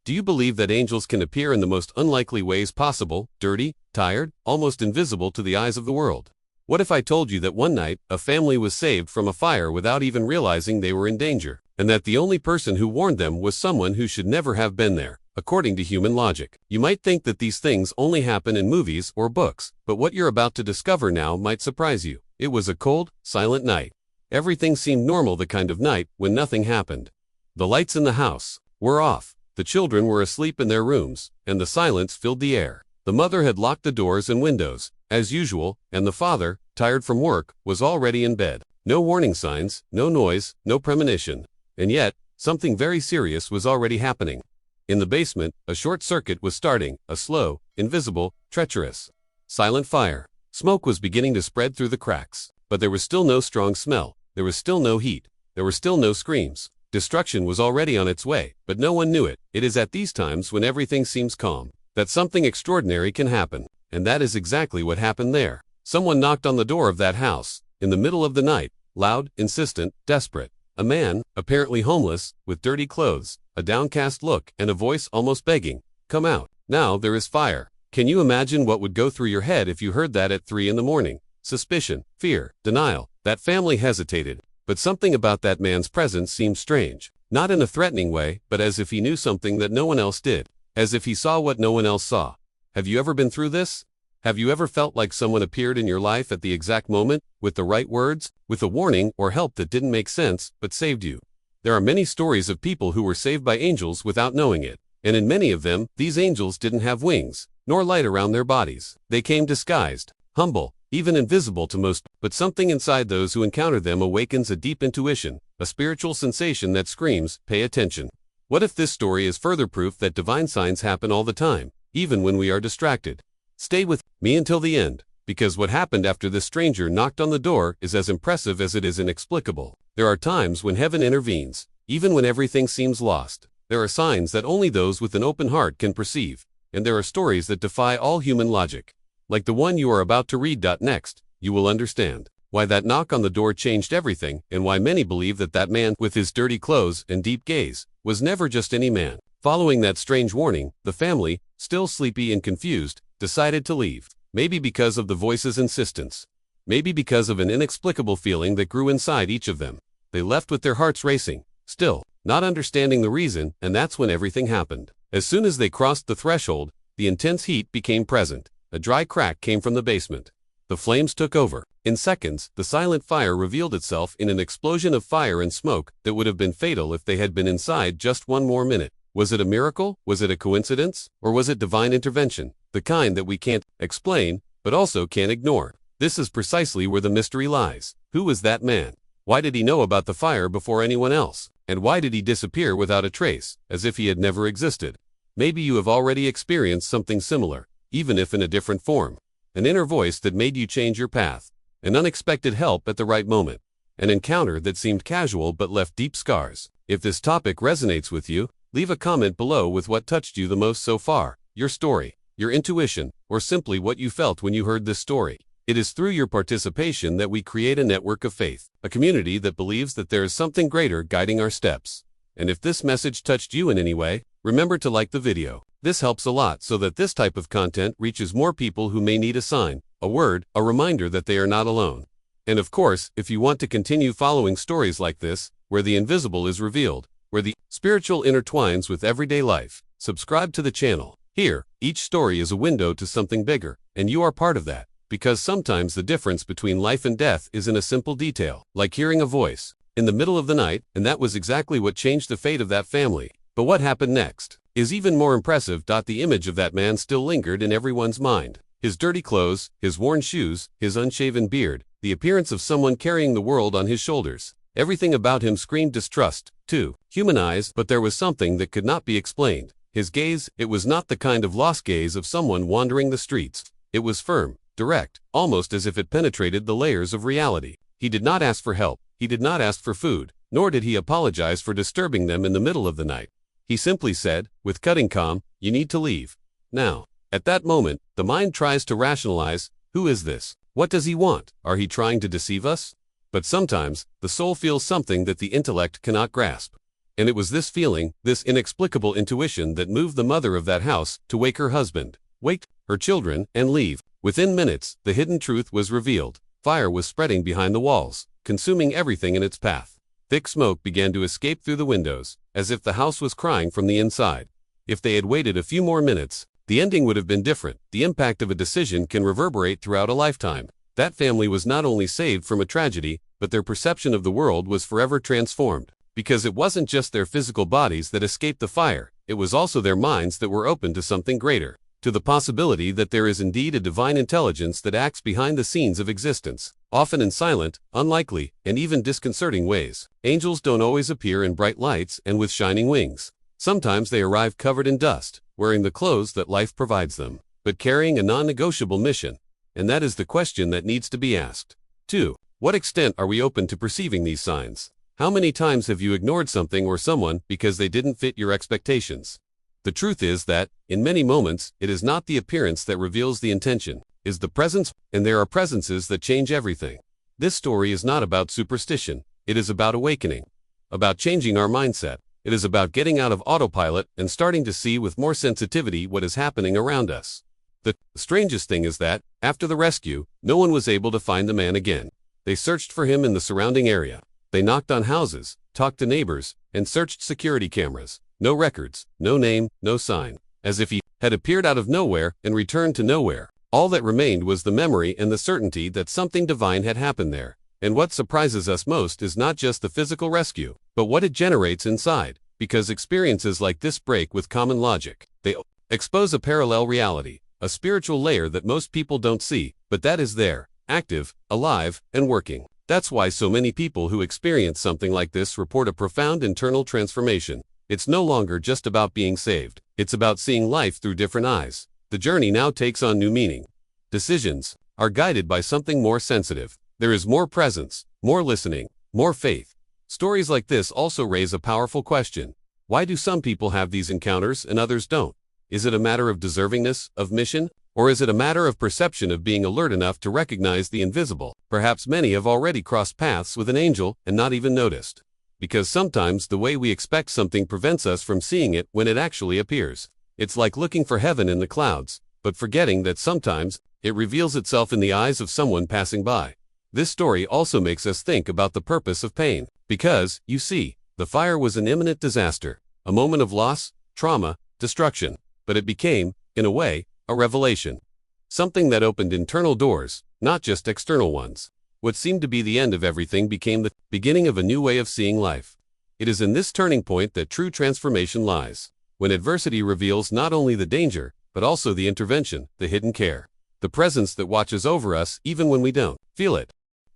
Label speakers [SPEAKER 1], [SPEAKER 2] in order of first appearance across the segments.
[SPEAKER 1] Do you believe that angels can appear in the most unlikely ways possible, dirty, tired, almost invisible to the eyes of the world? What if I told you that one night, a family was saved from a fire without even realizing they were in danger, and that the only person who warned them was someone who should never have been there, according to human logic? You might think that these things only happen in movies or books, but what you're about to discover now might surprise you. It was a cold, silent night. Everything seemed normal, the kind of night when nothing happened. The lights in the house were off, the children were asleep in their rooms, and the silence filled the air. The mother had locked the doors and windows, as usual, and the father, tired from work, was already in bed. No warning signs, no noise, no premonition. And yet, something very serious was already happening. In the basement, a short circuit was starting, a slow, invisible, treacherous, silent fire. Smoke was beginning to spread through the cracks, but there was still no strong smell. There was still no heat. There were still no screams. Destruction was already on its way, but no one knew it. It is at these times when everything seems calm that something extraordinary can happen, and that is exactly what happened there. Someone knocked on the door of that house, in the middle of the night, loud, insistent, desperate. A man, apparently homeless, with dirty clothes, a downcast look, and a voice almost begging, "Come out. Now there is fire." Can you imagine what would go through your head if you heard that at 3 in the morning? Suspicion, fear, denial. That family hesitated, but something about that man's presence seemed strange. Not in a threatening way, but as if he knew something that no one else did. As if he saw what no one else saw. Have you ever been through this? Have you ever felt like someone appeared in your life at the exact moment, with the right words, with a warning or help that didn't make sense, but saved you? There are many stories of people who were saved by angels without knowing it, and in many of them, these angels didn't have wings, nor light around their bodies. They came disguised, humble, even invisible to most, but something inside those who encounter them awakens a deep intuition, a spiritual sensation that screams, "Pay attention." What if this story is further proof that divine signs happen all the time, even when we are distracted? Stay with me until the end, because what happened after this stranger knocked on the door is as impressive as it is inexplicable. There are times when heaven intervenes, even when everything seems lost. There are signs that only those with an open heart can perceive, and there are stories that defy all human logic. Like the one you are about to read. Next, you will understand why that knock on the door changed everything, and why many believe that that man with his dirty clothes and deep gaze was never just any man. Following that strange warning, the family, still sleepy and confused, decided to leave. Maybe because of the voice's insistence. Maybe because of an inexplicable feeling that grew inside each of them. They left with their hearts racing, still, not understanding the reason, and that's when everything happened. As soon as they crossed the threshold, the intense heat became present. A dry crack came from the basement. The flames took over. In seconds, the silent fire revealed itself in an explosion of fire and smoke that would have been fatal if they had been inside just one more minute. Was it a miracle? Was it a coincidence? Or was it divine intervention? The kind that we can't explain, but also can't ignore. This is precisely where the mystery lies. Who was that man? Why did he know about the fire before anyone else? And why did he disappear without a trace, as if he had never existed? Maybe you have already experienced something similar, even if in a different form. An inner voice that made you change your path. An unexpected help at the right moment. An encounter that seemed casual but left deep scars. If this topic resonates with you, leave a comment below with what touched you the most so far, your story, your intuition, or simply what you felt when you heard this story. It is through your participation that we create a network of faith, a community that believes that there is something greater guiding our steps. And if this message touched you in any way, remember to like the video. This helps a lot so that this type of content reaches more people who may need a sign, a word, a reminder that they are not alone. And of course, if you want to continue following stories like this, where the invisible is revealed, where the spiritual intertwines with everyday life, subscribe to the channel. Here, each story is a window to something bigger, and you are part of that, because sometimes the difference between life and death is in a simple detail, like hearing a voice in the middle of the night, and that was exactly what changed the fate of that family. But what happened next is even more impressive. The image of that man still lingered in everyone's mind. His dirty clothes, his worn shoes, his unshaven beard, the appearance of someone carrying the world on his shoulders. Everything about him screamed distrust, too. Human eyes, but there was something that could not be explained. His gaze, it was not the kind of lost gaze of someone wandering the streets. It was firm, direct, almost as if it penetrated the layers of reality. He did not ask for help. He did not ask for food, nor did he apologize for disturbing them in the middle of the night. He simply said, with cutting calm, "You need to leave. Now." At that moment, the mind tries to rationalize, who is this? What does he want? Are he trying to deceive us? But sometimes, the soul feels something that the intellect cannot grasp. And it was this feeling, this inexplicable intuition that moved the mother of that house to wake her husband, wake her children, and leave. Within minutes, the hidden truth was revealed. Fire was spreading behind the walls, consuming everything in its path. Thick smoke began to escape through the windows, as if the house was crying from the inside. If they had waited a few more minutes, the ending would have been different. The impact of a decision can reverberate throughout a lifetime. That family was not only saved from a tragedy, but their perception of the world was forever transformed. Because it wasn't just their physical bodies that escaped the fire, it was also their minds that were open to something greater, to the possibility that there is indeed a divine intelligence that acts behind the scenes of existence, often in silent, unlikely, and even disconcerting ways. Angels don't always appear in bright lights and with shining wings. Sometimes they arrive covered in dust, wearing the clothes that life provides them, but carrying a non-negotiable mission. And that is the question that needs to be asked. 2. What extent are we open to perceiving these signs? How many times have you ignored something or someone because they didn't fit your expectations? The truth is that, in many moments, it is not the appearance that reveals the intention, it is the presence, and there are presences that change everything. This story is not about superstition, it is about awakening, about changing our mindset. It is about getting out of autopilot and starting to see with more sensitivity what is happening around us. The strangest thing is that, after the rescue, no one was able to find the man again. They searched for him in the surrounding area. They knocked on houses, talked to neighbors, and searched security cameras. No records, no name, no sign. As if he had appeared out of nowhere and returned to nowhere. All that remained was the memory and the certainty that something divine had happened there. And what surprises us most is not just the physical rescue, but what it generates inside. Because experiences like this break with common logic. They expose a parallel reality, a spiritual layer that most people don't see, but that is there, active, alive, and working. That's why so many people who experience something like this report a profound internal transformation. It's no longer just about being saved. It's about seeing life through different eyes. The journey now takes on new meaning. Decisions are guided by something more sensitive. There is more presence, more listening, more faith. Stories like this also raise a powerful question. Why do some people have these encounters and others don't? Is it a matter of deservingness, of mission? Or is it a matter of perception, of being alert enough to recognize the invisible? Perhaps many have already crossed paths with an angel and not even noticed. Because sometimes the way we expect something prevents us from seeing it when it actually appears. It's like looking for heaven in the clouds, but forgetting that sometimes it reveals itself in the eyes of someone passing by. This story also makes us think about the purpose of pain. Because, you see, the fire was an imminent disaster, a moment of loss, trauma, destruction. But it became, in a way, a revelation. Something that opened internal doors, not just external ones. What seemed to be the end of everything became the beginning of a new way of seeing life. It is in this turning point that true transformation lies. When adversity reveals not only the danger, but also the intervention, the hidden care. The presence that watches over us even when we don't feel it.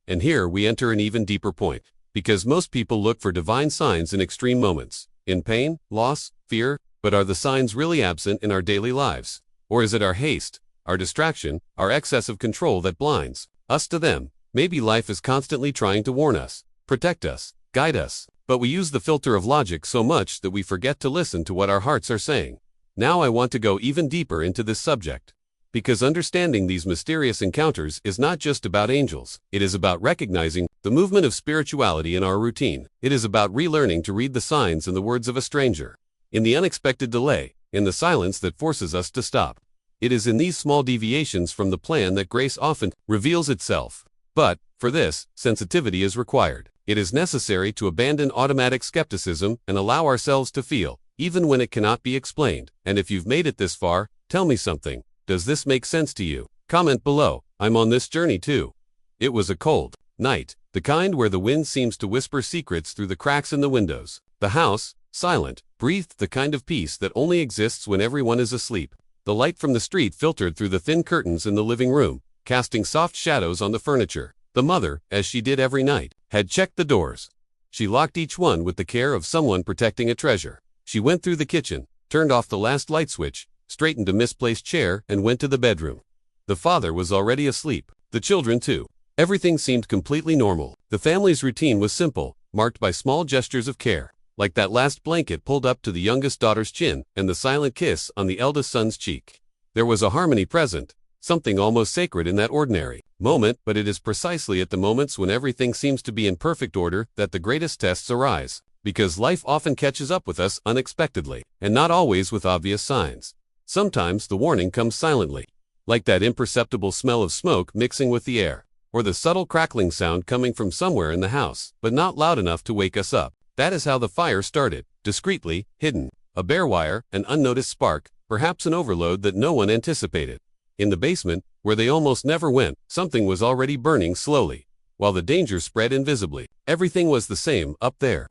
[SPEAKER 1] And here we enter an even deeper point. Because most people look for divine signs in extreme moments. In pain, loss, fear, but are the signs really absent in our daily lives? Or is it our haste, our distraction, our excess of control that blinds us to them? Maybe life is constantly trying to warn us, protect us, guide us, but we use the filter of logic so much that we forget to listen to what our hearts are saying. Now I want to go even deeper into this subject. Because understanding these mysterious encounters is not just about angels. It is about recognizing the movement of spirituality in our routine. It is about relearning to read the signs in the words of a stranger. In the unexpected delay, in the silence that forces us to stop. It is in these small deviations from the plan that grace often reveals itself. But, for this, sensitivity is required. It is necessary to abandon automatic skepticism and allow ourselves to feel, even when it cannot be explained. And if you've made it this far, tell me something. Does this make sense to you? Comment below. I'm on this journey too. It was a cold night, the kind where the wind seems to whisper secrets through the cracks in the windows. The house, silent, breathed the kind of peace that only exists when everyone is asleep. The light from the street filtered through the thin curtains in the living room, casting soft shadows on the furniture. The mother, as she did every night, had checked the doors. She locked each one with the care of someone protecting a treasure. She went through the kitchen, turned off the last light switch, straightened a misplaced chair, and went to the bedroom. The father was already asleep. The children too. Everything seemed completely normal. The family's routine was simple, marked by small gestures of care. Like that last blanket pulled up to the youngest daughter's chin and the silent kiss on the eldest son's cheek. There was a harmony present, something almost sacred in that ordinary moment, but it is precisely at the moments when everything seems to be in perfect order that the greatest tests arise. Because life often catches up with us unexpectedly, and not always with obvious signs. Sometimes the warning comes silently, like that imperceptible smell of smoke mixing with the air, or the subtle crackling sound coming from somewhere in the house, but not loud enough to wake us up. That is how the fire started, discreetly, hidden. A bare wire, an unnoticed spark, perhaps an overload that no one anticipated. In the basement, where they almost never went, something was already burning slowly, while the danger spread invisibly. Everything was the same up there.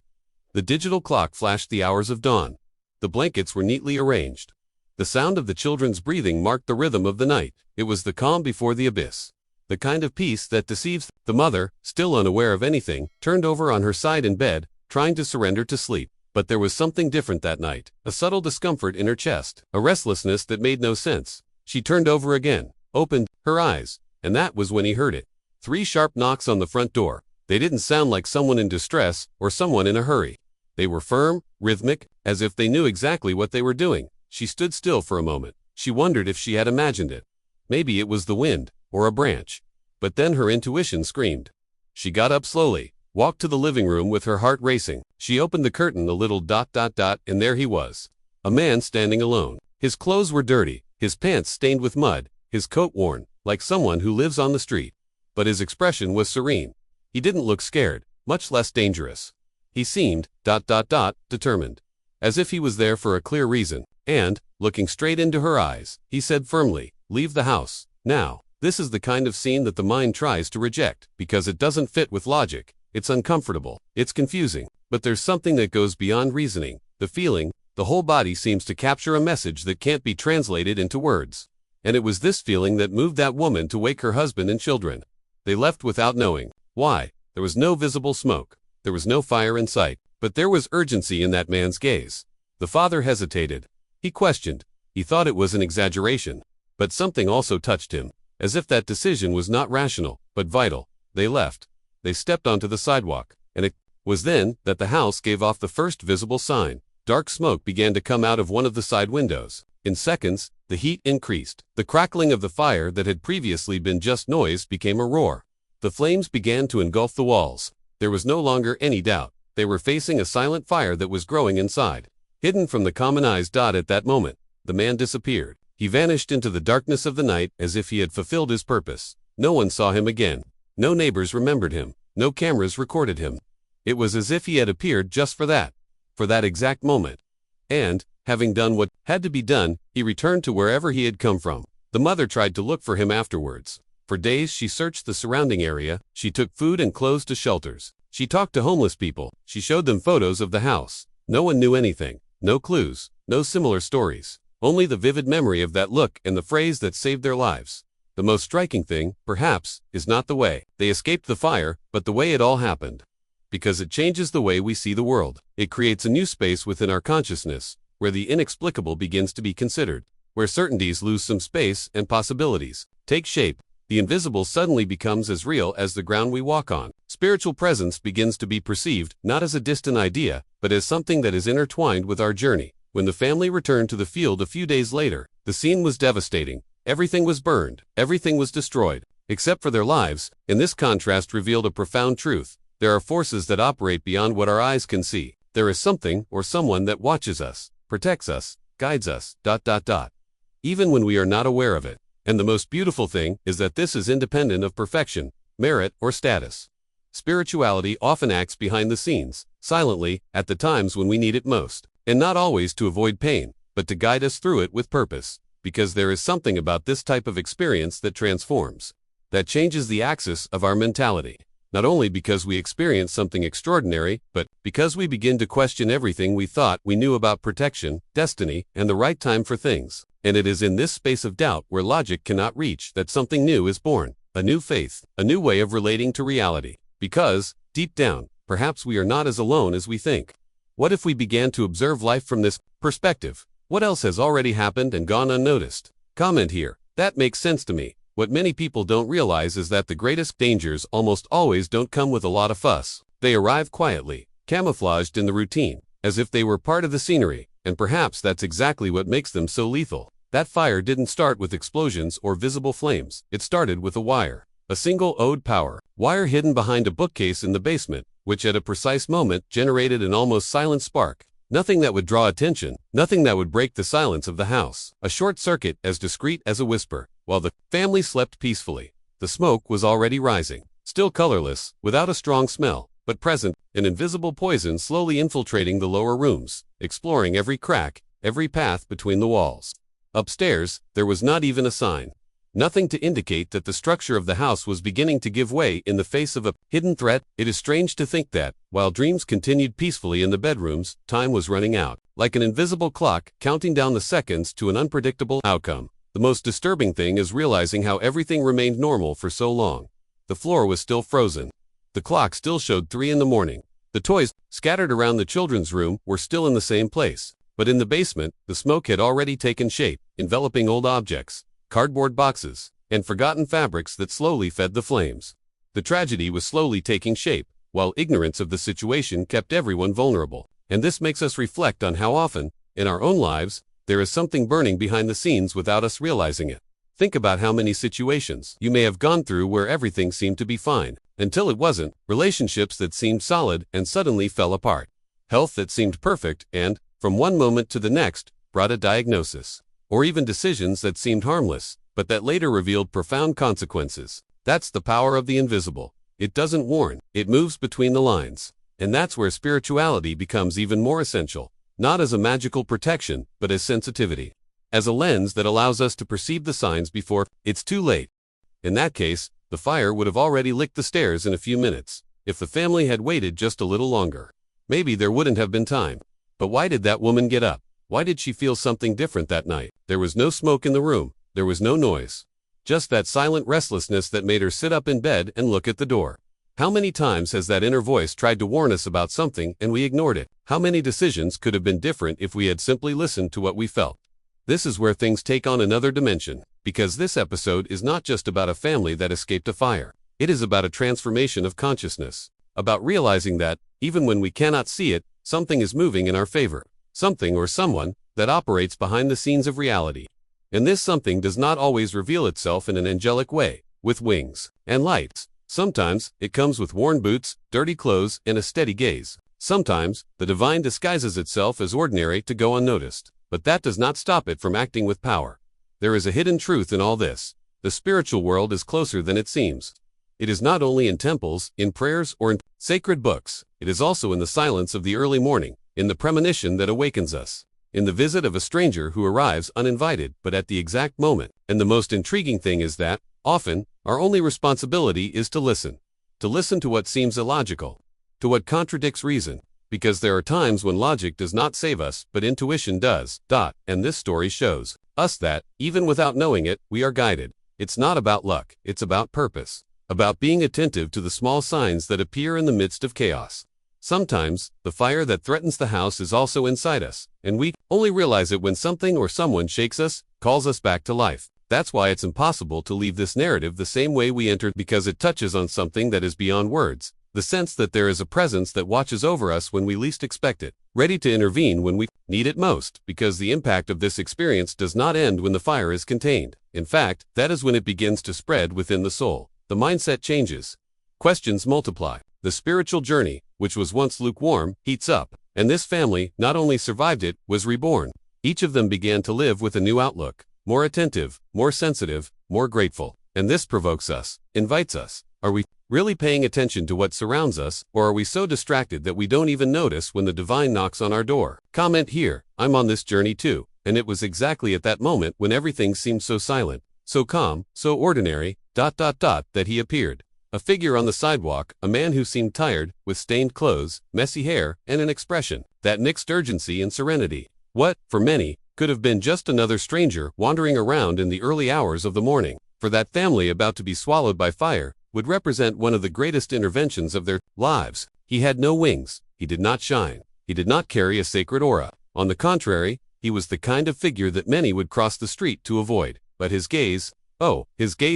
[SPEAKER 1] The digital clock flashed the hours of dawn. The blankets were neatly arranged. The sound of the children's breathing marked the rhythm of the night. It was the calm before the abyss. The kind of peace that deceives. The mother, still unaware of anything, turned over on her side in bed, trying to surrender to sleep. But there was something different that night, a subtle discomfort in her chest, a restlessness that made no sense. She turned over again, opened her eyes, and that was when he heard it. 3 sharp knocks on the front door. They didn't sound like someone in distress or someone in a hurry. They were firm, rhythmic, as if they knew exactly what they were doing. She stood still for a moment. She wondered if she had imagined it. Maybe it was the wind, or a branch. But then her intuition screamed. She got up slowly, walked to the living room with her heart racing. She opened the curtain a little ... and there he was. A man standing alone. His clothes were dirty, his pants stained with mud, his coat worn, like someone who lives on the street. But his expression was serene. He didn't look scared, much less dangerous. He seemed ... determined. As if he was there for a clear reason. And, looking straight into her eyes, he said firmly, "Leave the house, now." This is the kind of scene that the mind tries to reject, because it doesn't fit with logic. It's uncomfortable, it's confusing, but there's something that goes beyond reasoning, the feeling. The whole body seems to capture a message that can't be translated into words. And it was this feeling that moved that woman to wake her husband and children. They left without knowing why. There was no visible smoke. There was no fire in sight, but there was urgency in that man's gaze. The father hesitated. He questioned. He thought it was an exaggeration. But something also touched him, as if that decision was not rational, but vital. They left. They stepped onto the sidewalk, and it was then that the house gave off the first visible sign. Dark smoke began to come out of one of the side windows. In seconds, the heat increased. The crackling of the fire that had previously been just noise became a roar. The flames began to engulf the walls. There was no longer any doubt. They were facing a silent fire that was growing inside. Hidden from the common eyes. At that moment, the man disappeared. He vanished into the darkness of the night as if he had fulfilled his purpose. No one saw him again. No neighbors remembered him. No cameras recorded him. It was as if he had appeared just for that exact moment. And, having done what had to be done, he returned to wherever he had come from. The mother tried to look for him afterwards. For days she searched the surrounding area. She took food and clothes to shelters. She talked to homeless people. She showed them photos of the house. No one knew anything. No clues. No similar stories. Only the vivid memory of that look and the phrase that saved their lives. The most striking thing, perhaps, is not the way they escaped the fire, but the way it all happened. Because it changes the way we see the world. It creates a new space within our consciousness, where the inexplicable begins to be considered, where certainties lose some space and possibilities take shape. The invisible suddenly becomes as real as the ground we walk on. Spiritual presence begins to be perceived, not as a distant idea, but as something that is intertwined with our journey. When the family returned to the field a few days later, the scene was devastating. Everything was burned. Everything was destroyed, except for their lives, and this contrast revealed a profound truth. There are forces that operate beyond what our eyes can see. There is something or someone that watches us, protects us, guides us, ... even when we are not aware of it. And the most beautiful thing is that this is independent of perfection, merit, or status. Spirituality often acts behind the scenes, silently, at the times when we need it most, and not always to avoid pain, but to guide us through it with purpose, because there is something about this type of experience that transforms, that changes the axis of our mentality. Not only because we experience something extraordinary, but because we begin to question everything we thought we knew about protection, destiny, and the right time for things. And it is in this space of doubt where logic cannot reach that something new is born, a new faith, a new way of relating to reality. Because, deep down, perhaps we are not as alone as we think. What if we began to observe life from this perspective? What else has already happened and gone unnoticed? Comment here. That makes sense to me. What many people don't realize is that the greatest dangers almost always don't come with a lot of fuss. They arrive quietly, camouflaged in the routine, as if they were part of the scenery, and perhaps that's exactly what makes them so lethal. That fire didn't start with explosions or visible flames. It started with a wire. A single ode power wire hidden behind a bookcase in the basement. which at a precise moment generated an almost silent spark. Nothing that would draw attention, nothing that would break the silence of the house. A short circuit as discreet as a whisper. While the family slept peacefully, the smoke was already rising. Still colorless, without a strong smell, but present, an invisible poison slowly infiltrating the lower rooms, exploring every crack, every path between the walls. Upstairs, there was not even a sign. Nothing to indicate that the structure of the house was beginning to give way in the face of a hidden threat. It is strange to think that, while dreams continued peacefully in the bedrooms, time was running out, like an invisible clock, counting down the seconds to an unpredictable outcome. The most disturbing thing is realizing how everything remained normal for so long. The floor was still frozen. The clock still showed 3 in the morning. The toys, scattered around the children's room, were still in the same place. But in the basement, the smoke had already taken shape, enveloping old objects, cardboard boxes, and forgotten fabrics that slowly fed the flames. The tragedy was slowly taking shape, while ignorance of the situation kept everyone vulnerable. And this makes us reflect on how often, in our own lives, there is something burning behind the scenes without us realizing it. Think about how many situations you may have gone through where everything seemed to be fine, until it wasn't, relationships that seemed solid and suddenly fell apart, health that seemed perfect and, from one moment to the next, brought a diagnosis. Or even decisions that seemed harmless, but that later revealed profound consequences. That's the power of the invisible. It doesn't warn, it moves between the lines. And that's where spirituality becomes even more essential, not as a magical protection, but as sensitivity. As a lens that allows us to perceive the signs before it's too late. In that case, the fire would have already licked the stairs in a few minutes, if the family had waited just a little longer. Maybe there wouldn't have been time. But why did that woman get up? Why did she feel something different that night? There was no smoke in the room. There was no noise. Just that silent restlessness that made her sit up in bed and look at the door. How many times has that inner voice tried to warn us about something and we ignored it? How many decisions could have been different if we had simply listened to what we felt? This is where things take on another dimension, because this episode is not just about a family that escaped a fire. It is about a transformation of consciousness, about realizing that, even when we cannot see it, something is moving in our favor. Something or someone that operates behind the scenes of reality. And this something does not always reveal itself in an angelic way, with wings and lights. Sometimes it comes with worn boots, dirty clothes, and a steady gaze. Sometimes the divine disguises itself as ordinary to go unnoticed. But that does not stop it from acting with power. There is a hidden truth in all this. The spiritual world is closer than it seems. It is not only in temples, in prayers, or in sacred books. It is also in the silence of the early morning, in the premonition that awakens us, in the visit of a stranger who arrives uninvited but at the exact moment. And the most intriguing thing is that, often, our only responsibility is to listen to what seems illogical, to what contradicts reason, because there are times when logic does not save us, but intuition does. And this story shows us that, even without knowing it, we are guided. It's not about luck, it's about purpose, about being attentive to the small signs that appear in the midst of chaos. Sometimes, the fire that threatens the house is also inside us, and we only realize it when something or someone shakes us, calls us back to life. That's why it's impossible to leave this narrative the same way we entered, because it touches on something that is beyond words. The sense that there is a presence that watches over us when we least expect it, ready to intervene when we need it most, because the impact of this experience does not end when the fire is contained. In fact, that is when it begins to spread within the soul. The mindset changes. Questions multiply. The spiritual journey, which was once lukewarm, heats up, and this family not only survived it, was reborn. Each of them began to live with a new outlook, more attentive, more sensitive, more grateful. And this provokes us, invites us. Are we really paying attention to what surrounds us, or are we so distracted that we don't even notice when the divine knocks on our door? Comment here. I'm on this journey too, and it was exactly at that moment when everything seemed so silent, so calm, so ordinary, that he appeared. A figure on the sidewalk, a man who seemed tired, with stained clothes, messy hair, and an expression that mixed urgency and serenity. What, for many, could have been just another stranger wandering around in the early hours of the morning, for that family about to be swallowed by fire, would represent one of the greatest interventions of their lives. He had no wings, he did not shine, he did not carry a sacred aura. On the contrary, he was the kind of figure that many would cross the street to avoid. But his gaze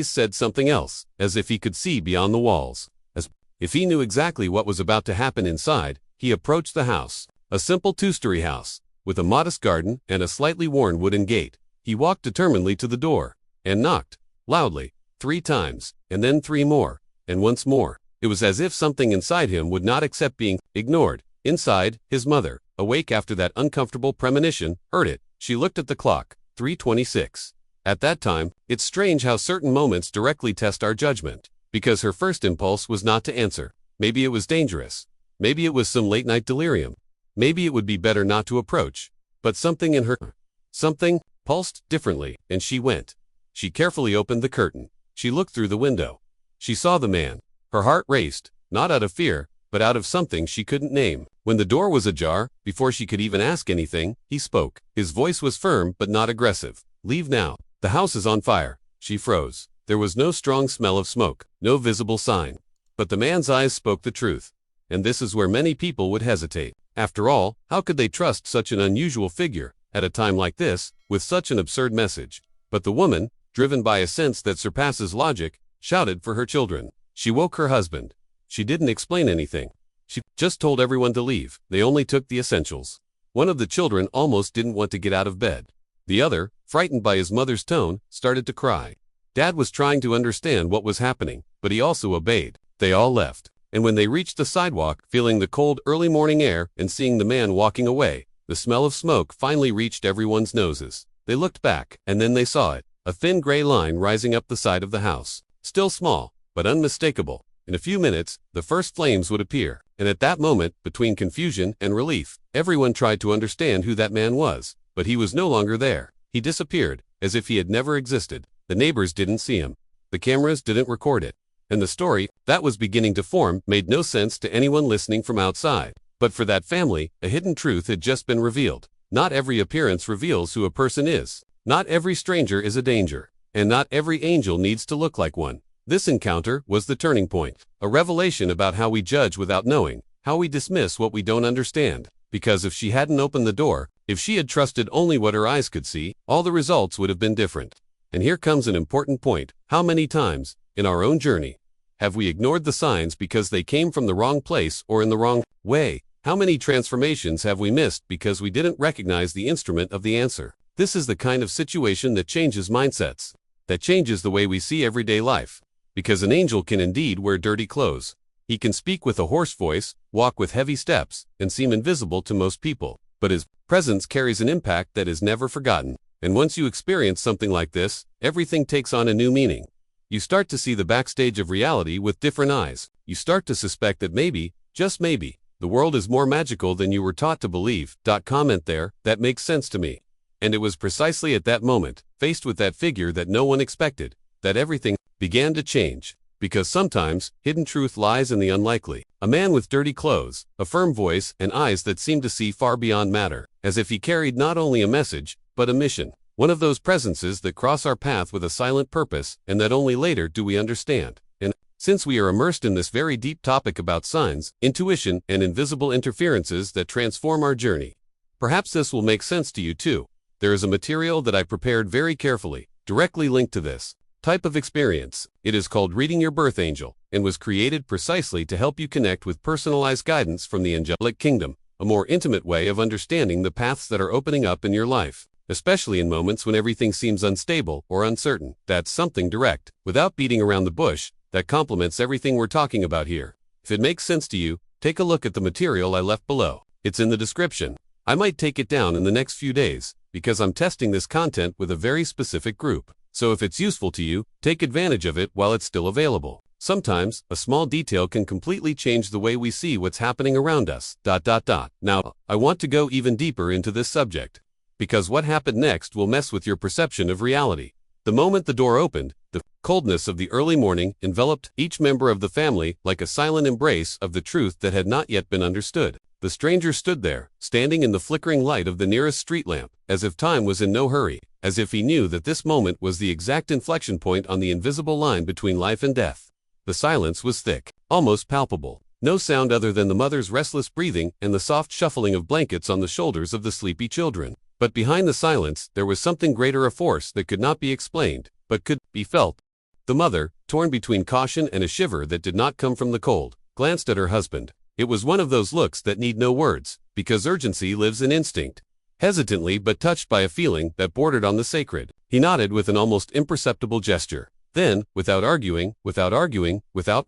[SPEAKER 1] said something else, as if he could see beyond the walls. As if he knew exactly what was about to happen inside, he approached the house, a simple two-story house, with a modest garden and a slightly worn wooden gate. He walked determinedly to the door, and knocked, loudly, 3 times, and then 3 more, and once more. It was as if something inside him would not accept being ignored. Inside, his mother, awake after that uncomfortable premonition, heard it. She looked at the clock, 3:26. At that time, it's strange how certain moments directly test our judgment, because her first impulse was not to answer. Maybe it was dangerous. Maybe it was some late-night delirium. Maybe it would be better not to approach. But something in her, something, pulsed differently, and she went. She carefully opened the curtain. She looked through the window. She saw the man. Her heart raced, not out of fear, but out of something she couldn't name. When the door was ajar, before she could even ask anything, he spoke. His voice was firm but not aggressive. "Leave now. The house is on fire." She froze. There was no strong smell of smoke, no visible sign. But the man's eyes spoke the truth. And this is where many people would hesitate. After all, how could they trust such an unusual figure, at a time like this, with such an absurd message? But the woman, driven by a sense that surpasses logic, shouted for her children. She woke her husband. She didn't explain anything. She just told everyone to leave. They only took the essentials. One of the children almost didn't want to get out of bed. The other, frightened by his mother's tone, started to cry. Dad was trying to understand what was happening, but he also obeyed. They all left. And when they reached the sidewalk, feeling the cold early morning air and seeing the man walking away, the smell of smoke finally reached everyone's noses. They looked back, and then they saw it, a thin gray line rising up the side of the house. Still small, but unmistakable. In a few minutes, the first flames would appear, and at that moment, between confusion and relief, everyone tried to understand who that man was, but he was no longer there. He disappeared, as if he had never existed. The neighbors didn't see him. The cameras didn't record it. And the story that was beginning to form made no sense to anyone listening from outside. But for that family, a hidden truth had just been revealed. Not every appearance reveals who a person is. Not every stranger is a danger. And not every angel needs to look like one. This encounter was the turning point, a revelation about how we judge without knowing, how we dismiss what we don't understand. Because if she hadn't opened the door, if she had trusted only what her eyes could see, all the results would have been different. And here comes an important point. How many times, in our own journey, have we ignored the signs because they came from the wrong place or in the wrong way? How many transformations have we missed because we didn't recognize the instrument of the answer? This is the kind of situation that changes mindsets, that changes the way we see everyday life. Because an angel can indeed wear dirty clothes. He can speak with a hoarse voice, walk with heavy steps, and seem invisible to most people. But his presence carries an impact that is never forgotten. And once you experience something like this, everything takes on a new meaning. You start to see the backstage of reality with different eyes. You start to suspect that maybe, just maybe, the world is more magical than you were taught to believe. Comment there, that makes sense to me. And it was precisely at that moment, faced with that figure that no one expected, that everything began to change. Because sometimes, hidden truth lies in the unlikely. A man with dirty clothes, a firm voice, and eyes that seem to see far beyond matter, as if he carried not only a message, but a mission. One of those presences that cross our path with a silent purpose, and that only later do we understand. And since we are immersed in this very deep topic about signs, intuition, and invisible interferences that transform our journey, perhaps this will make sense to you too. There is a material that I prepared very carefully, directly linked to this type of experience. It is called Reading Your Birth Angel, and was created precisely to help you connect with personalized guidance from the angelic kingdom, a more intimate way of understanding the paths that are opening up in your life. Especially in moments when everything seems unstable or uncertain. That's something direct, without beating around the bush, that complements everything we're talking about here. If it makes sense to you, take a look at the material I left below. It's in the description. I might take it down in the next few days, because I'm testing this content with a very specific group. So if it's useful to you, take advantage of it while it's still available. Sometimes, a small detail can completely change the way we see what's happening around us. Now, I want to go even deeper into this subject. Because what happened next will mess with your perception of reality. The moment the door opened, the coldness of the early morning enveloped each member of the family like a silent embrace of the truth that had not yet been understood. The stranger stood there, standing in the flickering light of the nearest street lamp, as if time was in no hurry, as if he knew that this moment was the exact inflection point on the invisible line between life and death. The silence was thick, almost palpable. No sound other than the mother's restless breathing and the soft shuffling of blankets on the shoulders of the sleepy children. But behind the silence, there was something greater, a force that could not be explained, but could be felt. The mother, torn between caution and a shiver that did not come from the cold, glanced at her husband. It was one of those looks that need no words, because urgency lives in instinct. Hesitantly but touched by a feeling that bordered on the sacred, he nodded with an almost imperceptible gesture. Then, without arguing, without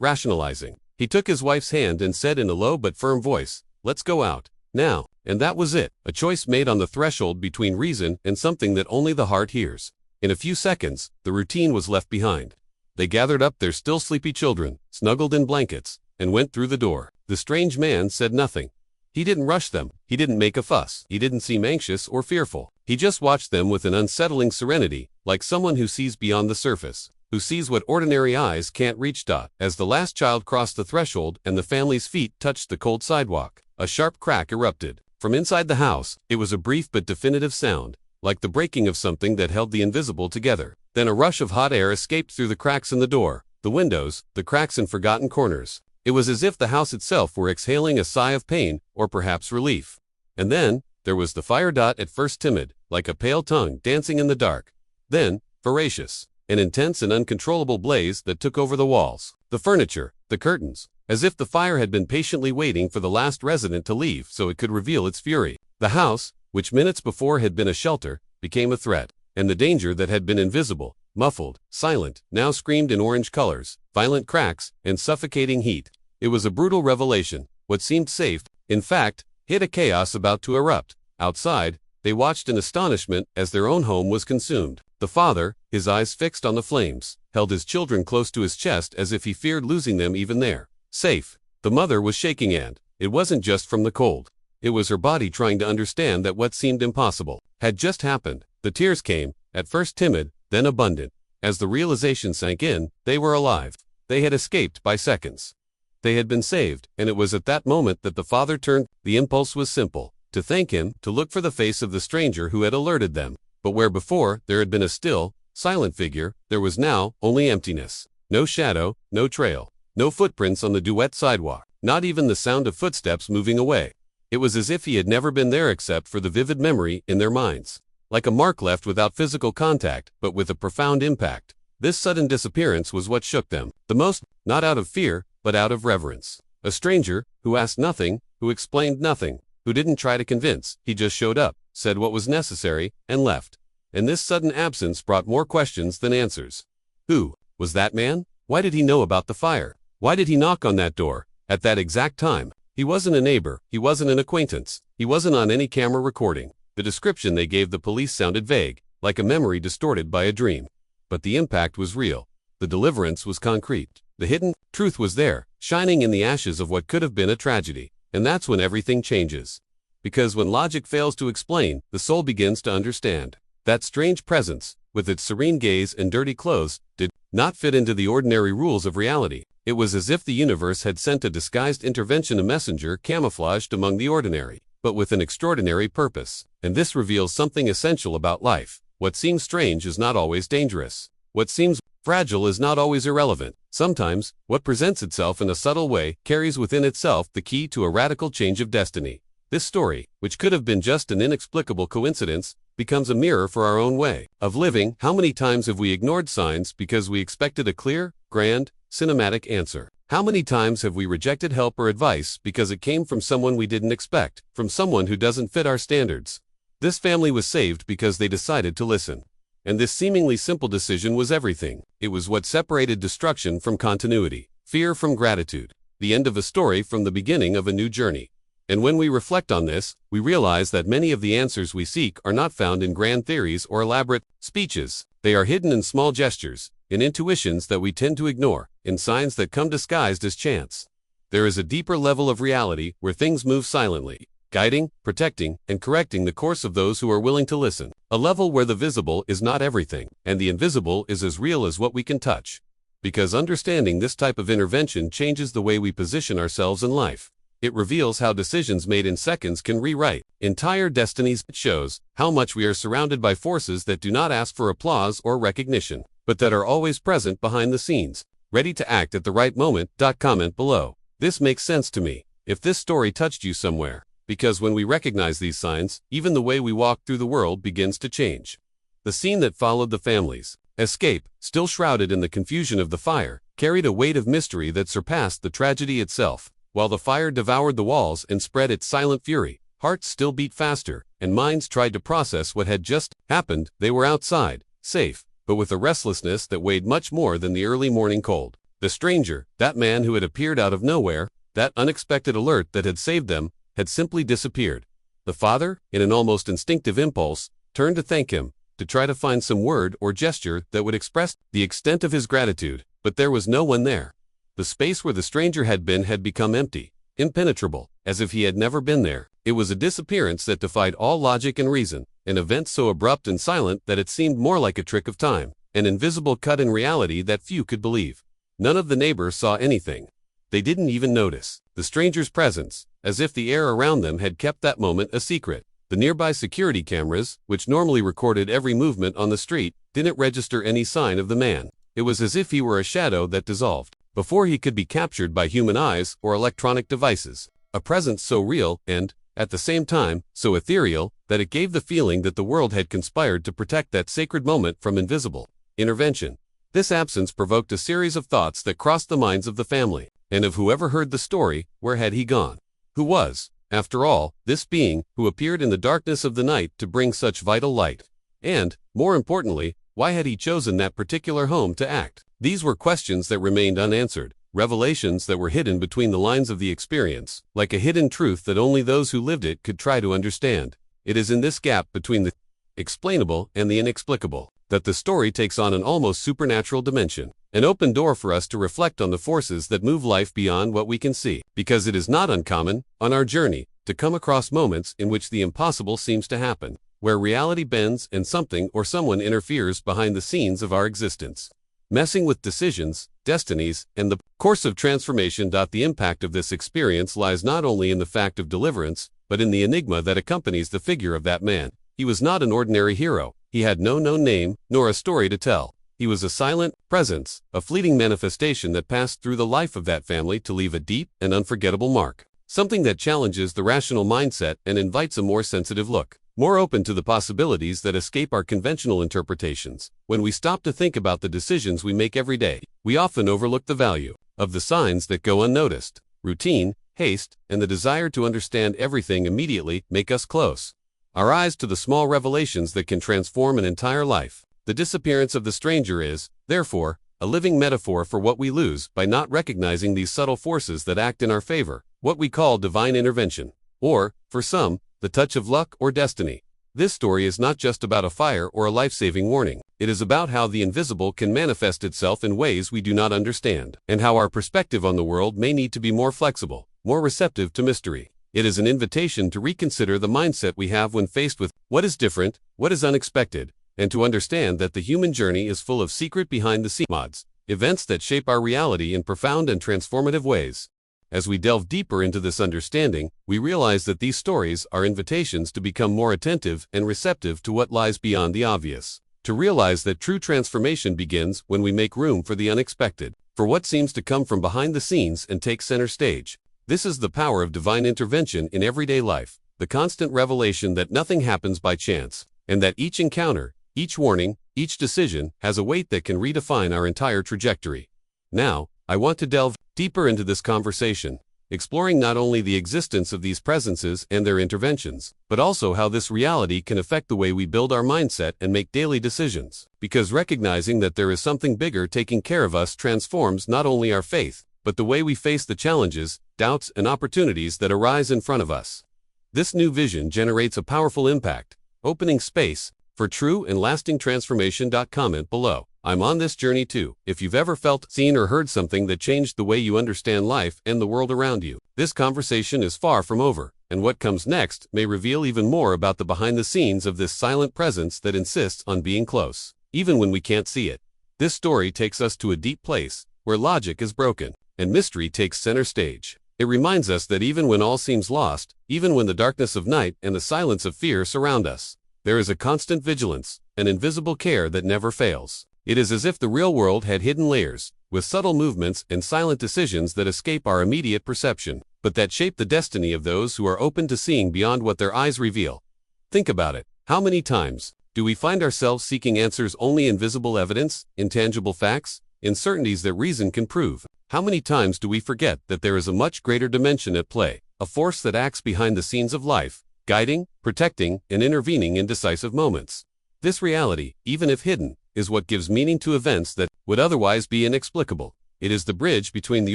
[SPEAKER 1] rationalizing, He took his wife's hand and said in a low but firm voice, "Let's go out. Now." And that was it, a choice made on the threshold between reason and something that only the heart hears. In a few seconds, the routine was left behind. They gathered up their still sleepy children, snuggled in blankets, and went through the door. The strange man said nothing. He didn't rush them, he didn't make a fuss, he didn't seem anxious or fearful. He just watched them with an unsettling serenity, like someone who sees beyond the surface, who sees what ordinary eyes can't reach. As the last child crossed the threshold and the family's feet touched the cold sidewalk, a sharp crack erupted. From inside the house, it was a brief but definitive sound, like the breaking of something that held the invisible together. Then a rush of hot air escaped through the cracks in the door, the windows, the cracks in forgotten corners. It was as if the house itself were exhaling a sigh of pain, or perhaps relief. And then, there was the fire. At first timid, like a pale tongue dancing in the dark. Then, voracious, an intense and uncontrollable blaze that took over the walls, the furniture, the curtains, as if the fire had been patiently waiting for the last resident to leave so it could reveal its fury. The house, which minutes before had been a shelter, became a threat, and the danger that had been invisible, muffled, silent, now screamed in orange colors, violent cracks, and suffocating heat. It was a brutal revelation. What seemed safe, in fact, hid a chaos about to erupt. Outside, they watched in astonishment as their own home was consumed. The father, his eyes fixed on the flames, held his children close to his chest as if he feared losing them even there. Safe. The mother was shaking, and it wasn't just from the cold. It was her body trying to understand that what seemed impossible had just happened. The tears came, at first timid, then abundant. As the realization sank in, they were alive. They had escaped by seconds. They had been saved, and it was at that moment that the father turned. The impulse was simple: to thank him, to look for the face of the stranger who had alerted them. But where before there had been a still, silent figure, there was now only emptiness. No shadow, no trail. No footprints on the wet sidewalk, not even the sound of footsteps moving away. It was as if he had never been there except for the vivid memory in their minds. Like a mark left without physical contact, but with a profound impact. This sudden disappearance was what shook them the most, not out of fear, but out of reverence. A stranger, who asked nothing, who explained nothing, who didn't try to convince, he just showed up, said what was necessary, and left. And this sudden absence brought more questions than answers. Who was that man? Why did he know about the fire? Why did he knock on that door, at that exact time? He wasn't a neighbor, he wasn't an acquaintance, he wasn't on any camera recording. The description they gave the police sounded vague, like a memory distorted by a dream. But the impact was real. The deliverance was concrete. The hidden truth was there, shining in the ashes of what could have been a tragedy. And that's when everything changes. Because when logic fails to explain, the soul begins to understand. That strange presence, with its serene gaze and dirty clothes, did not fit into the ordinary rules of reality. It was as if the universe had sent a disguised intervention, a messenger camouflaged among the ordinary, but with an extraordinary purpose. And this reveals something essential about life. What seems strange is not always dangerous. What seems fragile is not always irrelevant. Sometimes, what presents itself in a subtle way carries within itself the key to a radical change of destiny. This story, which could have been just an inexplicable coincidence, becomes a mirror for our own way of living. How many times have we ignored signs because we expected a clear, grand, cinematic answer? How many times have we rejected help or advice because it came from someone we didn't expect, from someone who doesn't fit our standards? This family was saved because they decided to listen. And this seemingly simple decision was everything. It was what separated destruction from continuity, fear from gratitude, the end of a story from the beginning of a new journey. And when we reflect on this, we realize that many of the answers we seek are not found in grand theories or elaborate speeches. They are hidden in small gestures, in intuitions that we tend to ignore, in signs that come disguised as chance. There is a deeper level of reality where things move silently, guiding, protecting, and correcting the course of those who are willing to listen. A level where the visible is not everything, and the invisible is as real as what we can touch. Because understanding this type of intervention changes the way we position ourselves in life. It reveals how decisions made in seconds can rewrite entire destinies. It shows how much we are surrounded by forces that do not ask for applause or recognition, but that are always present behind the scenes, ready to act at the right moment. Comment below. This makes sense to me. If this story touched you somewhere, because when we recognize these signs, even the way we walk through the world begins to change. The scene that followed the family's escape, still shrouded in the confusion of the fire, carried a weight of mystery that surpassed the tragedy itself. While the fire devoured the walls and spread its silent fury, hearts still beat faster, and minds tried to process what had just happened. They were outside, safe, but with a restlessness that weighed much more than the early morning cold. The stranger, that man who had appeared out of nowhere, that unexpected alert that had saved them, had simply disappeared. The father, in an almost instinctive impulse, turned to thank him, to try to find some word or gesture that would express the extent of his gratitude, but there was no one there. The space where the stranger had been had become empty, impenetrable, as if he had never been there. It was a disappearance that defied all logic and reason, an event so abrupt and silent that it seemed more like a trick of time, an invisible cut in reality that few could believe. None of the neighbors saw anything. They didn't even notice the stranger's presence, as if the air around them had kept that moment a secret. The nearby security cameras, which normally recorded every movement on the street, didn't register any sign of the man. It was as if he were a shadow that dissolved before he could be captured by human eyes or electronic devices. A presence so real and, at the same time, so ethereal, that it gave the feeling that the world had conspired to protect that sacred moment from invisible intervention. This absence provoked a series of thoughts that crossed the minds of the family, and of whoever heard the story. Where had he gone? Who was, after all, this being who appeared in the darkness of the night to bring such vital light? And, more importantly, why had he chosen that particular home to act? These were questions that remained unanswered, revelations that were hidden between the lines of the experience, like a hidden truth that only those who lived it could try to understand. It is in this gap between the explainable and the inexplicable that the story takes on an almost supernatural dimension, an open door for us to reflect on the forces that move life beyond what we can see, because it is not uncommon, on our journey, to come across moments in which the impossible seems to happen, where reality bends and something or someone interferes behind the scenes of our existence, messing with decisions, destinies, and the course of transformation. The impact of this experience lies not only in the fact of deliverance, but in the enigma that accompanies the figure of that man. He was not an ordinary hero. He had no known name, nor a story to tell. He was a silent presence, a fleeting manifestation that passed through the life of that family to leave a deep and unforgettable mark. Something that challenges the rational mindset and invites a more sensitive look, more open to the possibilities that escape our conventional interpretations. When we stop to think about the decisions we make every day, we often overlook the value of the signs that go unnoticed. Routine, haste, and the desire to understand everything immediately make us close our eyes to the small revelations that can transform an entire life. The disappearance of the stranger is, therefore, a living metaphor for what we lose by not recognizing these subtle forces that act in our favor, what we call divine intervention, or, for some, the touch of luck or destiny. This story is not just about a fire or a life-saving warning. It is about how the invisible can manifest itself in ways we do not understand, and how our perspective on the world may need to be more flexible, more receptive to mystery. It is an invitation to reconsider the mindset we have when faced with what is different, what is unexpected, and to understand that the human journey is full of secret behind-the-scenes events that shape our reality in profound and transformative ways. As we delve deeper into this understanding, we realize that these stories are invitations to become more attentive and receptive to what lies beyond the obvious, to realize that true transformation begins when we make room for the unexpected, for what seems to come from behind the scenes and take center stage. This is the power of divine intervention in everyday life, the constant revelation that nothing happens by chance, and that each encounter, each warning, each decision has a weight that can redefine our entire trajectory. Now, I want to delve deeper into this conversation, exploring not only the existence of these presences and their interventions, but also how this reality can affect the way we build our mindset and make daily decisions. Because recognizing that there is something bigger taking care of us transforms not only our faith, but the way we face the challenges, doubts, and opportunities that arise in front of us. This new vision generates a powerful impact, opening space for true and lasting transformation. Comment below. I'm on this journey too. If you've ever felt, seen, or heard something that changed the way you understand life and the world around you, this conversation is far from over, and what comes next may reveal even more about the behind the scenes of this silent presence that insists on being close, even when we can't see it. This story takes us to a deep place, where logic is broken, and mystery takes center stage. It reminds us that even when all seems lost, even when the darkness of night and the silence of fear surround us, there is a constant vigilance, an invisible care that never fails. It is as if the real world had hidden layers, with subtle movements and silent decisions that escape our immediate perception, but that shape the destiny of those who are open to seeing beyond what their eyes reveal. Think about it. How many times do we find ourselves seeking answers only in visible evidence, intangible facts, in certainties that reason can prove? How many times do we forget that there is a much greater dimension at play, a force that acts behind the scenes of life, guiding, protecting, and intervening in decisive moments? This reality, even if hidden, is what gives meaning to events that would otherwise be inexplicable. It is the bridge between the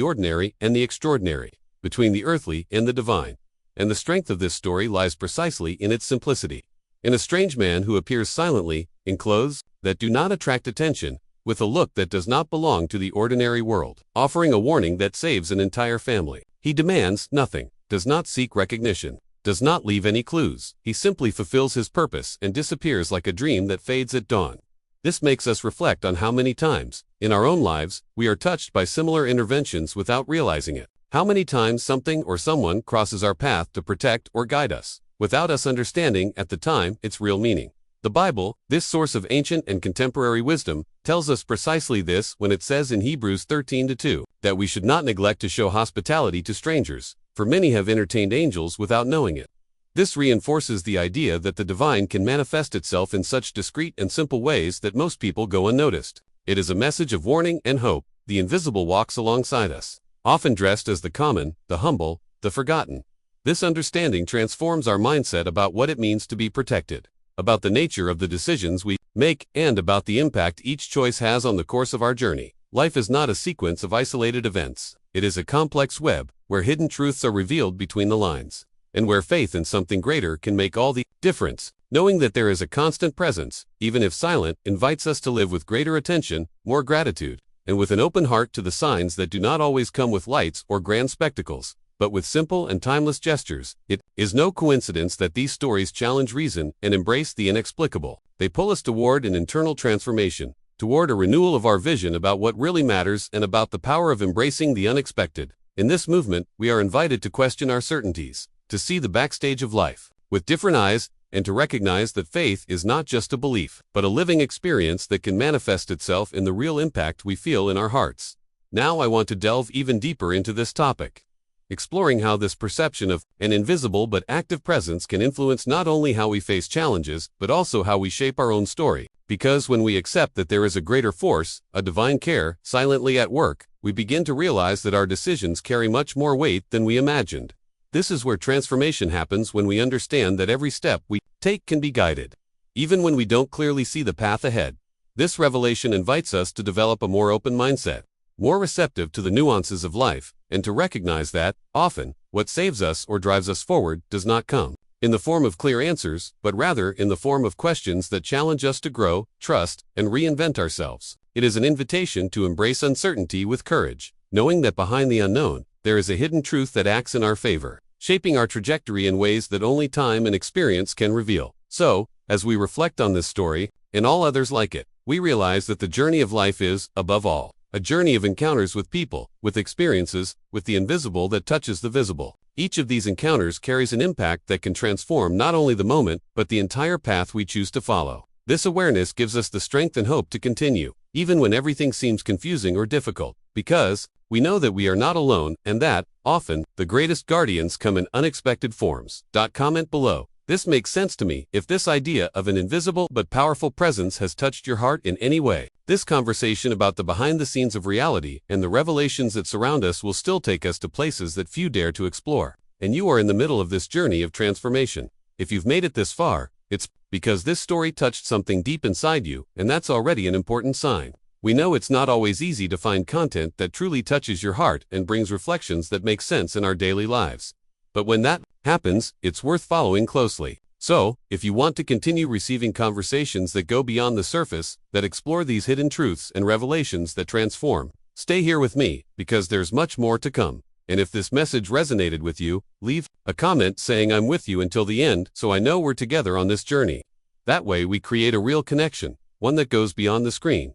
[SPEAKER 1] ordinary and the extraordinary, between the earthly and the divine. And the strength of this story lies precisely in its simplicity. In a strange man who appears silently, in clothes that do not attract attention, with a look that does not belong to the ordinary world, offering a warning that saves an entire family. He demands nothing, does not seek recognition, does not leave any clues. He simply fulfills his purpose and disappears like a dream that fades at dawn. This makes us reflect on how many times, in our own lives, we are touched by similar interventions without realizing it. How many times something or someone crosses our path to protect or guide us, without us understanding at the time its real meaning. The Bible, this source of ancient and contemporary wisdom, tells us precisely this when it says in Hebrews 13:2, that we should not neglect to show hospitality to strangers, for many have entertained angels without knowing it. This reinforces the idea that the divine can manifest itself in such discreet and simple ways that most people go unnoticed. It is a message of warning and hope. The invisible walks alongside us, often dressed as the common, the humble, the forgotten. This understanding transforms our mindset about what it means to be protected, about the nature of the decisions we make, and about the impact each choice has on the course of our journey. Life is not a sequence of isolated events. It is a complex web, where hidden truths are revealed between the lines, and where faith in something greater can make all the difference. Knowing that there is a constant presence, even if silent, invites us to live with greater attention, more gratitude, and with an open heart to the signs that do not always come with lights or grand spectacles, but with simple and timeless gestures. It is no coincidence that these stories challenge reason and embrace the inexplicable. They pull us toward an internal transformation, toward a renewal of our vision about what really matters and about the power of embracing the unexpected. In this movement, we are invited to question our certainties, to see the backstage of life with different eyes, and to recognize that faith is not just a belief, but a living experience that can manifest itself in the real impact we feel in our hearts. Now I want to delve even deeper into this topic, exploring how this perception of an invisible but active presence can influence not only how we face challenges, but also how we shape our own story. Because when we accept that there is a greater force, a divine care, silently at work, we begin to realize that our decisions carry much more weight than we imagined. This is where transformation happens, when we understand that every step we take can be guided, even when we don't clearly see the path ahead. This revelation invites us to develop a more open mindset, more receptive to the nuances of life, and to recognize that, often, what saves us or drives us forward does not come in the form of clear answers, but rather in the form of questions that challenge us to grow, trust, and reinvent ourselves. It is an invitation to embrace uncertainty with courage, knowing that behind the unknown, there is a hidden truth that acts in our favor, shaping our trajectory in ways that only time and experience can reveal. So, as we reflect on this story, and all others like it, we realize that the journey of life is, above all, a journey of encounters with people, with experiences, with the invisible that touches the visible. Each of these encounters carries an impact that can transform not only the moment, but the entire path we choose to follow. This awareness gives us the strength and hope to continue, even when everything seems confusing or difficult, because we know that we are not alone, and that, often, the greatest guardians come in unexpected forms. Comment below. This makes sense to me. If this idea of an invisible but powerful presence has touched your heart in any way, this conversation about the behind the scenes of reality and the revelations that surround us will still take us to places that few dare to explore. And you are in the middle of this journey of transformation. If you've made it this far, it's because this story touched something deep inside you, and that's already an important sign. We know it's not always easy to find content that truly touches your heart and brings reflections that make sense in our daily lives. But when that happens, it's worth following closely. So, if you want to continue receiving conversations that go beyond the surface, that explore these hidden truths and revelations that transform, stay here with me, because there's much more to come. And if this message resonated with you, leave a comment saying I'm with you until the end, so I know we're together on this journey. That way we create a real connection, one that goes beyond the screen.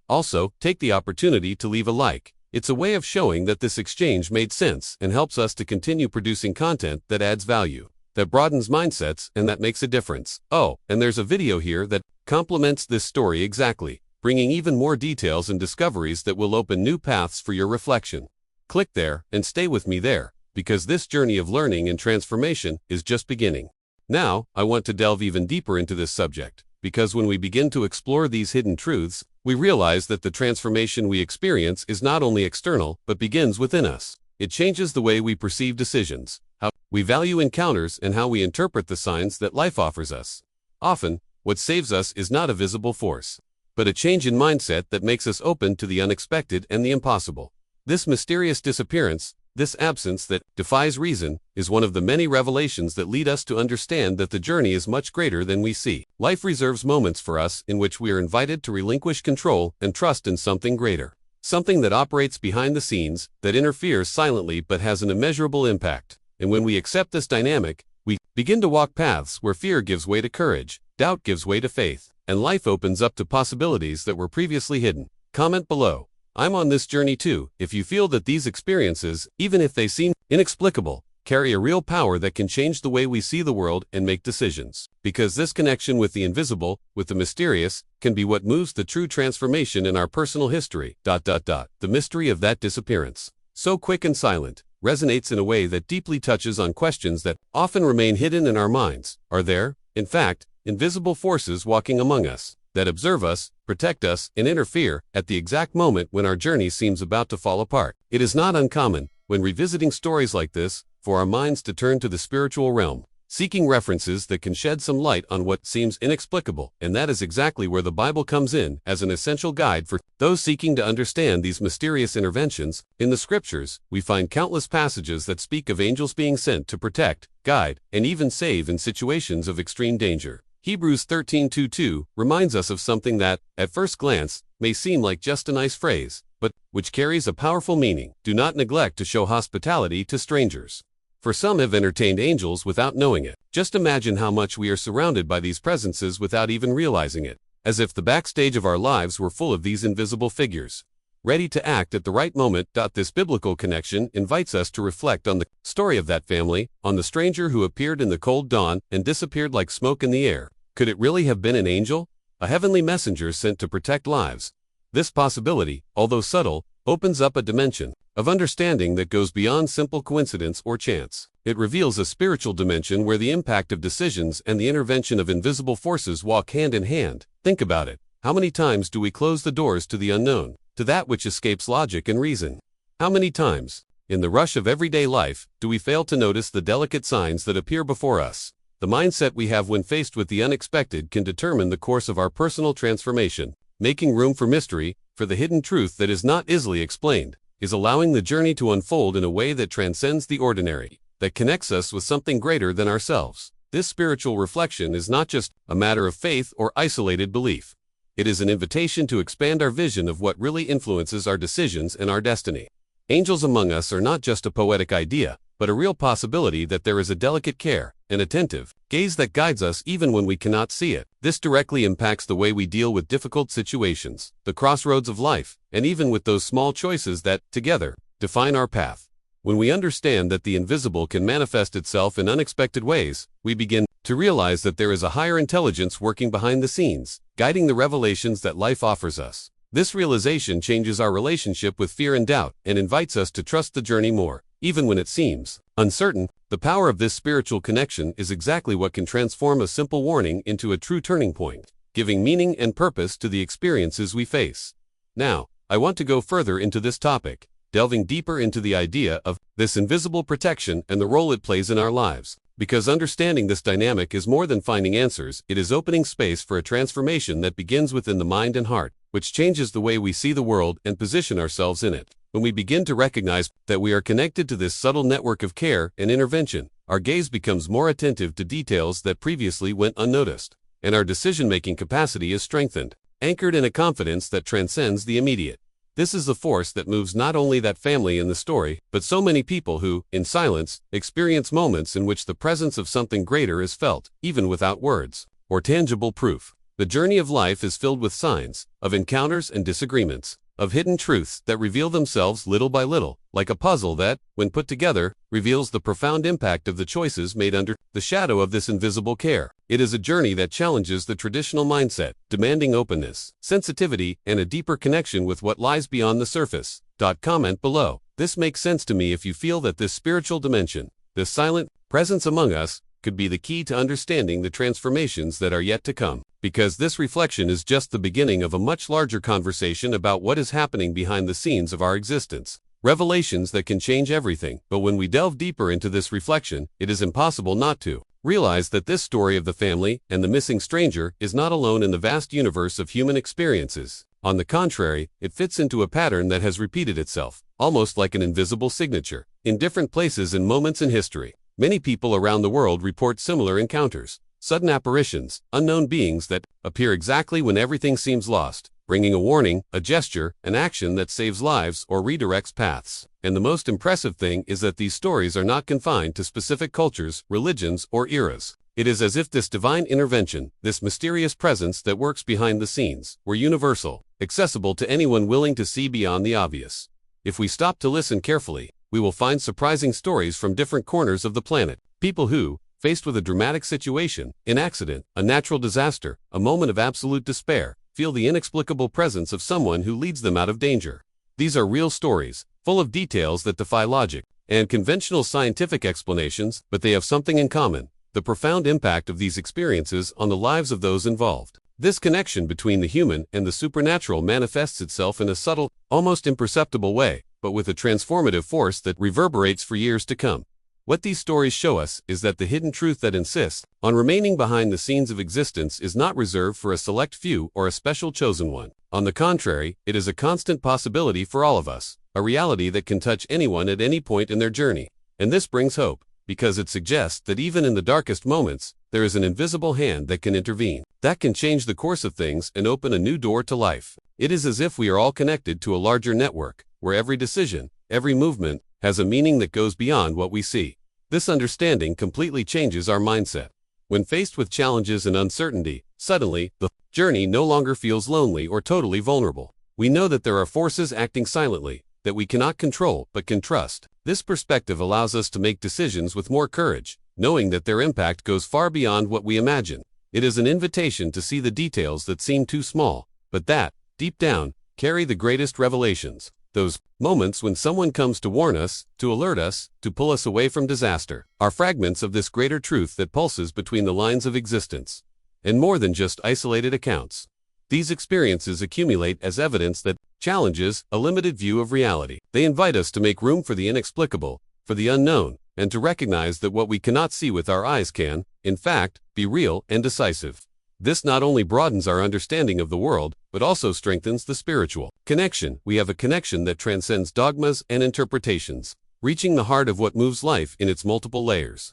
[SPEAKER 1] Also, take the opportunity to leave a like. It's a way of showing that this exchange made sense and helps us to continue producing content that adds value, that broadens mindsets, and that makes a difference. Oh, and there's a video here that complements this story exactly, bringing even more details and discoveries that will open new paths for your reflection. Click there and stay with me there, because this journey of learning and transformation is just beginning. Now, I want to delve even deeper into this subject, because when we begin to explore these hidden truths, we realize that the transformation we experience is not only external, but begins within us. It changes the way we perceive decisions, how we value encounters, and how we interpret the signs that life offers us. Often, what saves us is not a visible force, but a change in mindset that makes us open to the unexpected and the impossible. This mysterious disappearance, this absence that defies reason, is one of the many revelations that lead us to understand that the journey is much greater than we see. Life reserves moments for us in which we are invited to relinquish control and trust in something greater. Something that operates behind the scenes, that interferes silently but has an immeasurable impact. And when we accept this dynamic, we begin to walk paths where fear gives way to courage, doubt gives way to faith, and life opens up to possibilities that were previously hidden. Comment below. I'm on this journey too. If you feel that these experiences, even if they seem inexplicable, carry a real power that can change the way we see the world and make decisions. Because this connection with the invisible, with the mysterious, can be what moves the true transformation in our personal history. The mystery of that disappearance, so quick and silent, resonates in a way that deeply touches on questions that often remain hidden in our minds. Are there, in fact, invisible forces walking among us, that observe us, protect us, and interfere at the exact moment when our journey seems about to fall apart? It is not uncommon, when revisiting stories like this, for our minds to turn to the spiritual realm, seeking references that can shed some light on what seems inexplicable, and that is exactly where the Bible comes in as an essential guide for those seeking to understand these mysterious interventions. In the Scriptures, we find countless passages that speak of angels being sent to protect, guide, and even save in situations of extreme danger. Hebrews 13:2 reminds us of something that, at first glance, may seem like just a nice phrase, but which carries a powerful meaning. Do not neglect to show hospitality to strangers. For some have entertained angels without knowing it. Just imagine how much we are surrounded by these presences without even realizing it, as if the backstage of our lives were full of these invisible figures, ready to act at the right moment. This biblical connection invites us to reflect on the story of that family, on the stranger who appeared in the cold dawn and disappeared like smoke in the air. Could it really have been an angel? A heavenly messenger sent to protect lives? This possibility, although subtle, opens up a dimension of understanding that goes beyond simple coincidence or chance. It reveals a spiritual dimension where the impact of decisions and the intervention of invisible forces walk hand in hand. Think about it. How many times do we close the doors to the unknown, to that which escapes logic and reason? How many times, in the rush of everyday life, do we fail to notice the delicate signs that appear before us? The mindset we have when faced with the unexpected can determine the course of our personal transformation. Making room for mystery, for the hidden truth that is not easily explained, is allowing the journey to unfold in a way that transcends the ordinary, that connects us with something greater than ourselves. This spiritual reflection is not just a matter of faith or isolated belief. It is an invitation to expand our vision of what really influences our decisions and our destiny. Angels among us are not just a poetic idea, but a real possibility that there is a delicate care, an attentive gaze that guides us even when we cannot see it. This directly impacts the way we deal with difficult situations, the crossroads of life, and even with those small choices that, together, define our path. When we understand that the invisible can manifest itself in unexpected ways, we begin to realize that there is a higher intelligence working behind the scenes, guiding the revelations that life offers us. This realization changes our relationship with fear and doubt and invites us to trust the journey more, even when it seems uncertain. The power of this spiritual connection is exactly what can transform a simple warning into a true turning point, giving meaning and purpose to the experiences we face. Now, I want to go further into this topic, delving deeper into the idea of this invisible protection and the role it plays in our lives. Because understanding this dynamic is more than finding answers, it is opening space for a transformation that begins within the mind and heart, which changes the way we see the world and position ourselves in it. When we begin to recognize that we are connected to this subtle network of care and intervention, our gaze becomes more attentive to details that previously went unnoticed, and our decision-making capacity is strengthened, anchored in a confidence that transcends the immediate. This is the force that moves not only that family in the story, but so many people who, in silence, experience moments in which the presence of something greater is felt, even without words or tangible proof. The journey of life is filled with signs, of encounters and disagreements, of hidden truths that reveal themselves little by little, like a puzzle that, when put together, reveals the profound impact of the choices made under the shadow of this invisible care. It is a journey that challenges the traditional mindset, demanding openness, sensitivity, and a deeper connection with what lies beyond the surface. Comment below. This makes sense to me if you feel that this spiritual dimension, this silent presence among us, could be the key to understanding the transformations that are yet to come. Because this reflection is just the beginning of a much larger conversation about what is happening behind the scenes of our existence. Revelations that can change everything. But when we delve deeper into this reflection, it is impossible not to Realize that this story of the family and the missing stranger is not alone in the vast universe of human experiences. On the contrary, it fits into a pattern that has repeated itself, almost like an invisible signature, in different places and moments in history. Many people around the world report similar encounters, sudden apparitions, unknown beings that appear exactly when everything seems lost, bringing a warning, a gesture, an action that saves lives or redirects paths. And the most impressive thing is that these stories are not confined to specific cultures, religions, or eras. It is as if this divine intervention, this mysterious presence that works behind the scenes, were universal, accessible to anyone willing to see beyond the obvious. If we stop to listen carefully, we will find surprising stories from different corners of the planet. People who, faced with a dramatic situation, an accident, a natural disaster, a moment of absolute despair, feel the inexplicable presence of someone who leads them out of danger. These are real stories, full of details that defy logic and conventional scientific explanations, but they have something in common: the profound impact of these experiences on the lives of those involved. This connection between the human and the supernatural manifests itself in a subtle, almost imperceptible way, but with a transformative force that reverberates for years to come. What these stories show us is that the hidden truth that insists on remaining behind the scenes of existence is not reserved for a select few or a special chosen one. On the contrary, it is a constant possibility for all of us, a reality that can touch anyone at any point in their journey. And this brings hope, because it suggests that even in the darkest moments, there is an invisible hand that can intervene, that can change the course of things and open a new door to life. It is as if we are all connected to a larger network, where every decision, every movement, has a meaning that goes beyond what we see. This understanding completely changes our mindset. When faced with challenges and uncertainty, suddenly, the journey no longer feels lonely or totally vulnerable. We know that there are forces acting silently, that we cannot control but can trust. This perspective allows us to make decisions with more courage, knowing that their impact goes far beyond what we imagine. It is an invitation to see the details that seem too small, but that, deep down, carry the greatest revelations. Those moments when someone comes to warn us, to alert us, to pull us away from disaster, are fragments of this greater truth that pulses between the lines of existence. And more than just isolated accounts. These experiences accumulate as evidence that challenges a limited view of reality. They invite us to make room for the inexplicable, for the unknown, and to recognize that what we cannot see with our eyes can, in fact, be real and decisive. This not only broadens our understanding of the world, but also strengthens the spiritual connection. We have a connection that transcends dogmas and interpretations, reaching the heart of what moves life in its multiple layers.